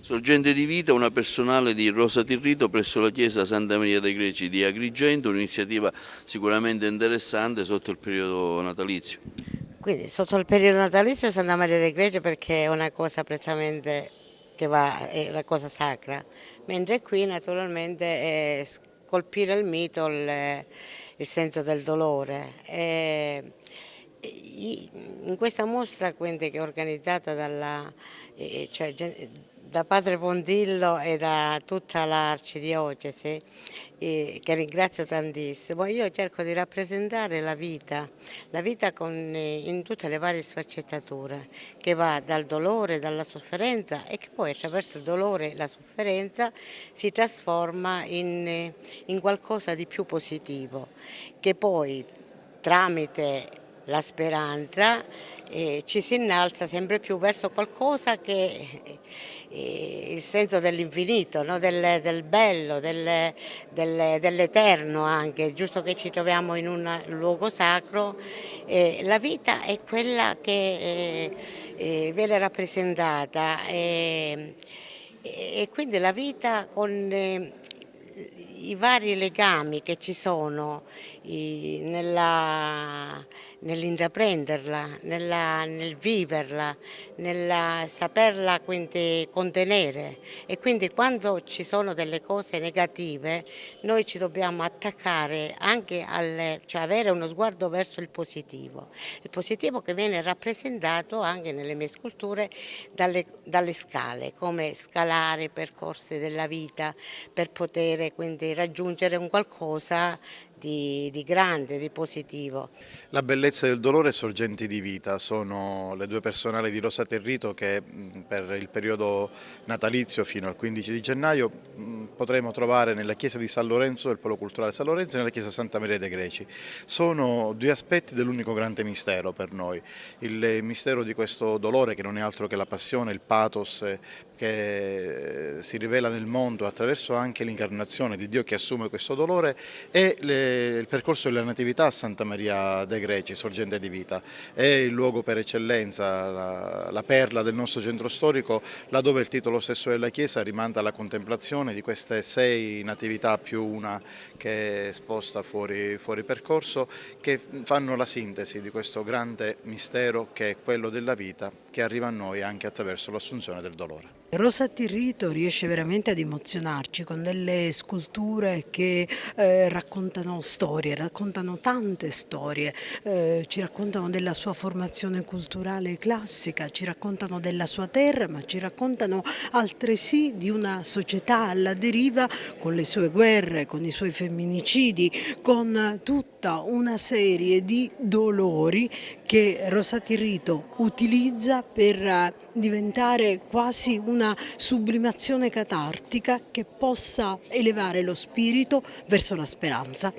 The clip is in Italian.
Sorgente di vita, una personale di Rosa Tirrito presso la chiesa Santa Maria dei Greci di Agrigento, un'iniziativa sicuramente interessante sotto il periodo natalizio. Quindi sotto il periodo natalizio Santa Maria dei Greci perché è una cosa prettamente è una cosa sacra, mentre qui naturalmente è colpire il mito, il senso del dolore. In questa mostra quindi, che è organizzata da Padre Pondillo e da tutta l'Arcidiocesi, che ringrazio tantissimo, io cerco di rappresentare la vita in tutte le varie sfaccettature, che va dal dolore, dalla sofferenza e che poi attraverso il dolore e la sofferenza si trasforma in qualcosa di più positivo, che poi tramite la speranza ci si innalza sempre più verso qualcosa che il senso dell'infinito, no? Del bello, dell'eterno anche, è giusto che ci troviamo in un luogo sacro. La vita è quella che viene rappresentata e quindi la vita con i vari legami che ci sono nell'intraprenderla, nel viverla, nel saperla quindi contenere, e quindi quando ci sono delle cose negative noi ci dobbiamo attaccare anche cioè avere uno sguardo verso il positivo che viene rappresentato anche nelle mie sculture dalle scale, come scalare i percorsi della vita per poter quindi raggiungere un qualcosa di grande, di positivo. La bellezza del dolore e sorgenti di vita sono le due personali di Rosa Territo che per il periodo natalizio fino al 15 di gennaio potremo trovare nella chiesa di San Lorenzo, del Polo Culturale San Lorenzo e nella chiesa Santa Maria dei Greci. Sono due aspetti dell'unico grande mistero per noi, il mistero di questo dolore che non è altro che la passione, il pathos che si rivela nel mondo attraverso anche l'incarnazione di Dio che assume questo dolore e il percorso della Natività a Santa Maria dei Greci, sorgente di vita. È il luogo per eccellenza, la perla del nostro centro storico, laddove il titolo stesso della chiesa rimanda alla contemplazione di queste 6 natività più una che è esposta fuori percorso, che fanno la sintesi di questo grande mistero che è quello della vita, che arriva a noi anche attraverso l'assunzione del dolore. Rosa Tirrito riesce veramente ad emozionarci con delle sculture che raccontano storie, raccontano tante storie, ci raccontano della sua formazione culturale classica, ci raccontano della sua terra, ma ci raccontano altresì di una società alla deriva con le sue guerre, con i suoi femminicidi, con tutta una serie di dolori che Rosa Tirrito utilizza per diventare quasi una sublimazione catartica che possa elevare lo spirito verso la speranza.